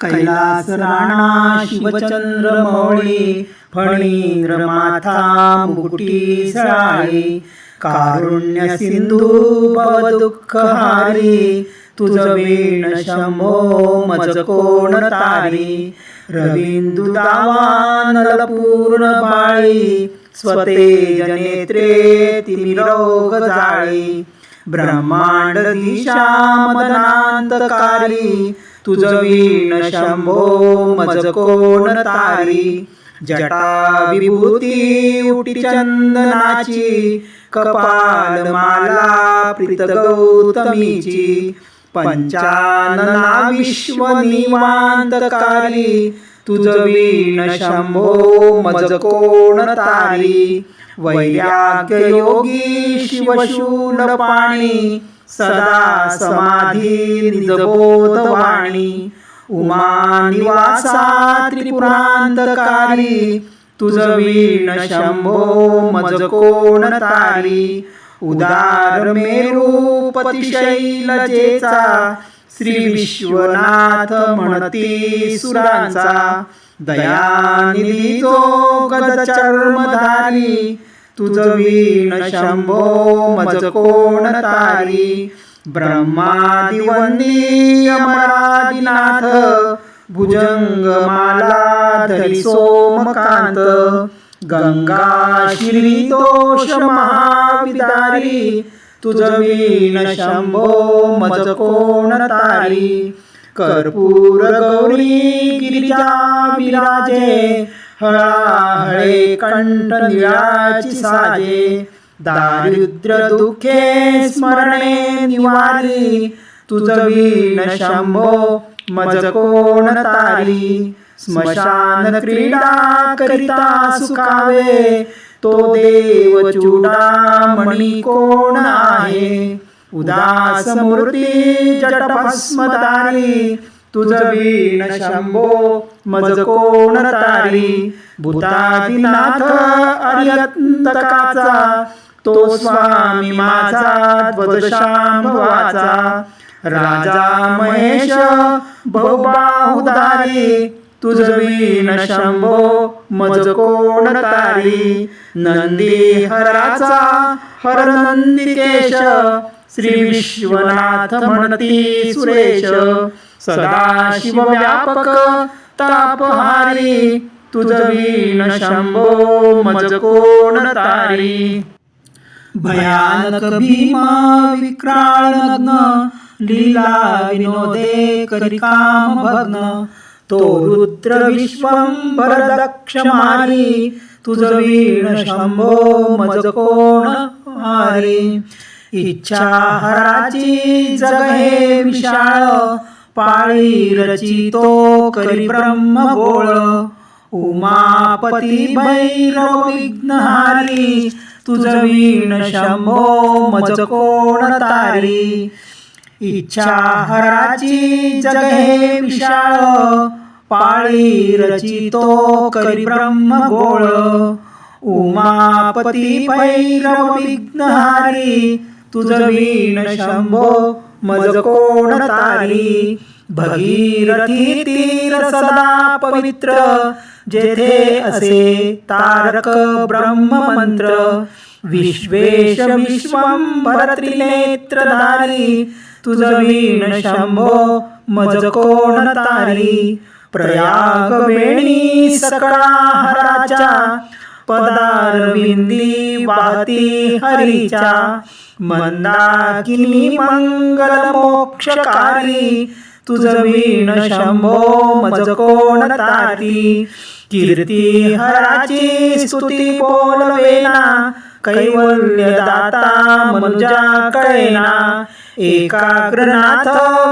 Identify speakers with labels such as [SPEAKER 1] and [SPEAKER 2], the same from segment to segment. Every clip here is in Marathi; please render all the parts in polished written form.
[SPEAKER 1] कैलास राणा शिवचंद्र मौळी फणींद्र माथा मुकुटी सळाळी कारुण्य सिंधू भव दुःखहारी तुझ वीण शंभो मज कोण तारी रवींदु दावानल पूर्ण बाळी स्वतेज नेत्रे तिमिरोग जाळी ब्रह्मांड दिशा मदनांतकारी तुझ वीण शंभो मज कोण तारी जटा विभूती उटी चंदनाची कपाल माला प्रीत गौतमीची पंचानना विश्व निवांतकारी तुझ वीण शंभो मज कोण तारी वैराग्य योगी शिवशूल पाणी सदा समाधी निजबोध वाणी उमा निवासा त्रिपुरांतकारी तुझ वीण शंभो मज कोण तारी उदार मेरूपती शैलजेचा श्री विश्वनाथ म्हणती सुरांचा दयानिधी जो गज चर्मधारी तुझ वीण शंभो मज कोण तारी ब्रह्मादि वंदी अमरादिनाथ भुजंगमाला धरी सोमकांत गंगा शिरीतोष महाविदारी तुझ वीण शंभो मज कोण तारी कर्पूर गौरी गिरिजा विराजे हळाहळे कंठ निळाची साजे दारिद्र्य दुःखे स्मरणे निवारी तुझ वीण शंभो मज कोण तारी स्मशान क्रीडा करिता सुखावे तो देव चूडामणी कोण आहे उदास मूर्ती जटभस्मधारी तुझ वीण शंभो मज कोण तारी भूतादिनाथ अर्यंतकाचा तो स्वामी माझा ध्वजशांभवाचा राजा महेश बहुबाहुधारी तुझ वीण शंभो मज कोण तारी नंदी हराचा हर नंदिकेश श्री विश्वनाथ म्हणती सुरेश सदाशिव व्यापक तापहारी तुझ वीण शंभो मज कोण तारी भयानक भीमा विक्राळ नग्न लीला विनोदे करी काम भग्न तो रुद्र विश्वंभर दक्ष मारी तुझ वीण शंभो मज कोण हारी इच्छा हराची जग हे विशाळ पाळी रचितो करी ब्रह्म गोळ उमापती भैरव विघ्नहारी तुझ वीण शंभो मज कोण तारी इच्छा हराची जग हे विशाळ पाळी रचितो करी ब्रह्म गोळ उमापती भैरव विघ्नहारी तुझ वीण शंभो मज कोण तारी भगीरथी तीर सदा पवित्र जेथे असे तारक ब्रह्म मंत्र विश्वेश विश्वंभर त्रिनेत्रधारी तुझ वीण शंभो मज कोण तारी प्रयाग वेणी सकळा हराच्या पदारविंदी वाहती हरीच्या मंदाकिनी मंगल मोक्षकारी तुझ वीण शंभो मज कोण तारी कीर्ती हराची स्तुती बोलवेना कैवल्य दाता मनुजा कळेना एकाग्रनाथ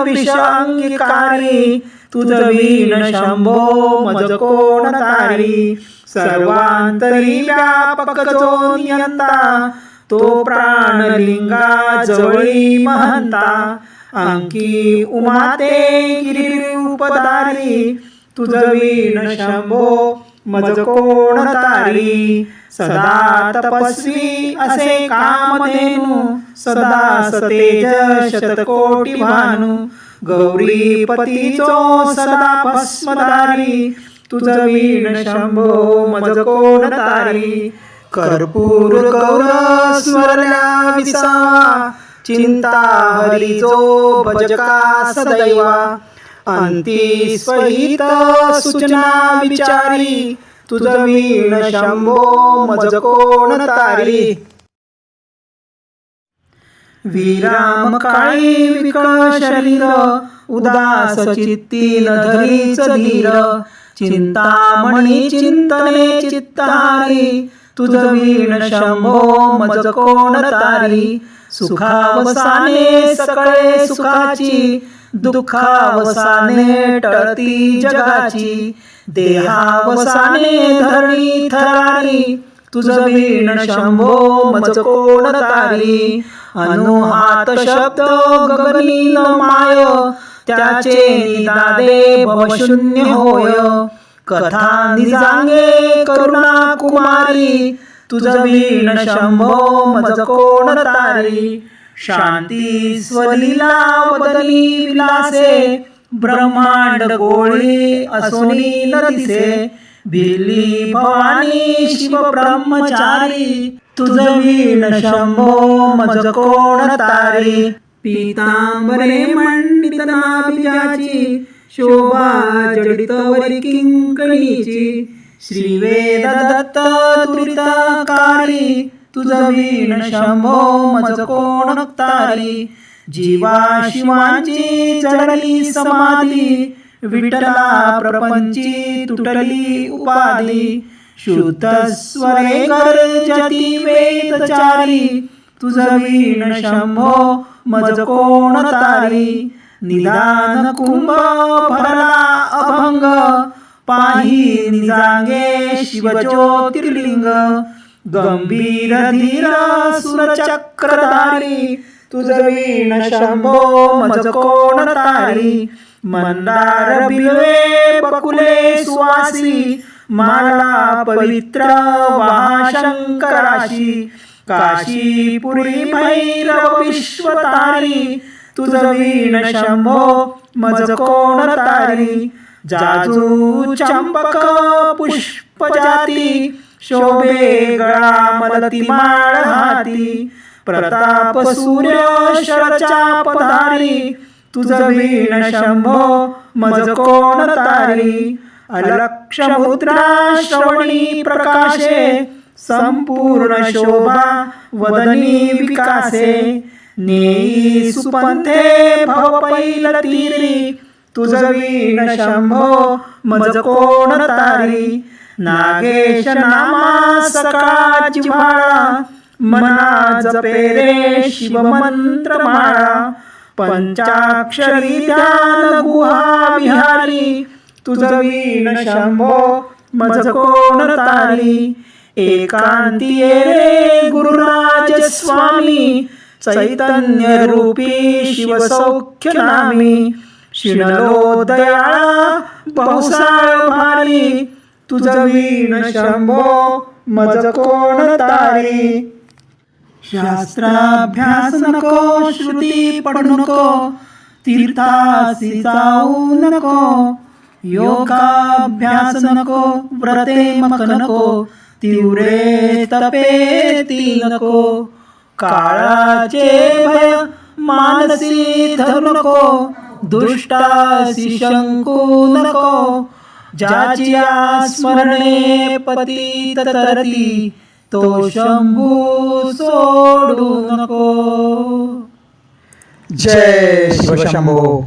[SPEAKER 1] विषांगिकारी तुझ वीण शंभो मज कोण तारी सर्वांतरी व्यापक जो नियंता तो प्राणलिंगा जवळी महंता अंकी उमाते गिरिरूपधारी तुझ वीण शंभो मज कोण तारी. सदा तपस्वी असे कामधेनू, सदा सतेज शतकोटी भानू. गौरीपतीचो सदा भस्मधारी, तुझ वीण शंभो मज कोण तारी. कर्पूर गौर स्मरल्या विसावा, चिंता हरीचो भजका सदैवा. अंती स्वहित सूचना विचारी, तुझ वीण शंभो मज कोण तारी. विराम काळी विकळ शरीर, उदास चित्ती न धरीच धीर. चिंतामणी चिंतने चित्तहारी, तुझ वीण शंभो मज कोण तारी. सुखावसाने सकळे सुखाची, दुःखावसाने टळती जगाची. देहावसाने धरणी थरारी, तुझ वीण शंभो मज कोण तारी. अनुहात शब्द गगनी न माय, त्याचे निदादे भवशून्य होय. कथा निजांगे करुणा कुमारी, तुझ वीण शंभो मज कोण तारी. शांती स्वलीला वदनी विलासे, ब्रह्मांड गोळी असोनी न दिसे. भिल्ली भवानी शिव ब्रह्मचारी, तुझ वीण शंभो मज कोण तारी. पीतांबरे मंडित नाभिजाची, शोभा जडित वरी किंकणीची. श्रीवेद दत्त दुरितकारी, तुझ वीण शंभो मज कोण तारी. जीवा शिवांची चढली समाधी, विठ्ठला प्रपंची तुटली उपाधी. शुद्ध स्वरे गर्जती वेदचारी, तुझ वीण शंभो मज कोण तारी. निदान कुंभ भरला अभंग, पाही निजांगे शिवज्योतिर्लिंग. गंभीर धीर सुरचक्रधारी, तुझ वीण शंभो मज कोण तारी. मंदार बिल्वे बकुले सुवासी, माला पवित्र वाशंकराशी. काशीपुरी भैरव विश्वतारी, तुझ वीण शंभो मज कोण तारी. जाजू चंपक पुष्पजाती, शोभे गळा मलती माळ हाती. प्रताप सूर्य शरचापधारी, तुझ वीण शंभो मज कोण तारी. अलक्ष मुद्रा श्रवणी प्रकाशे, संपूर्ण शोभा वदनी विकासे. नेई सुपंथे भव पैल तीरी, तुझ वीण शंभो मज कोण तारी. नागेश नामा सकाळ जिव्हाळा, मना जपे रे शिव मंत्र माळा. पंचाक्षरी ध्यान गुहा विहारी, तुझ वीण शंभो मज कोण तारी. एकांती ये रे गुरुराज स्वामी, चैतन्य रूपी शिव सौख्य नामी. शिणलो दयाळा बहुसाळ भारी, तुझ वीण शंभो मज कोण तारी. शास्त्राभ्यास नको, श्रुती पडू नको, तीर्थासी जाऊ नको. योगाभ्यास नको, व्रते मक नको, तीव्रे तपे ती नको. काळाचे भय मानसी धरू नको, दुष्टासी शंकू नको. ज्याची स्मरणे पतित तरती, तो शंभू सोडू नको.
[SPEAKER 2] जय शिवशंभो.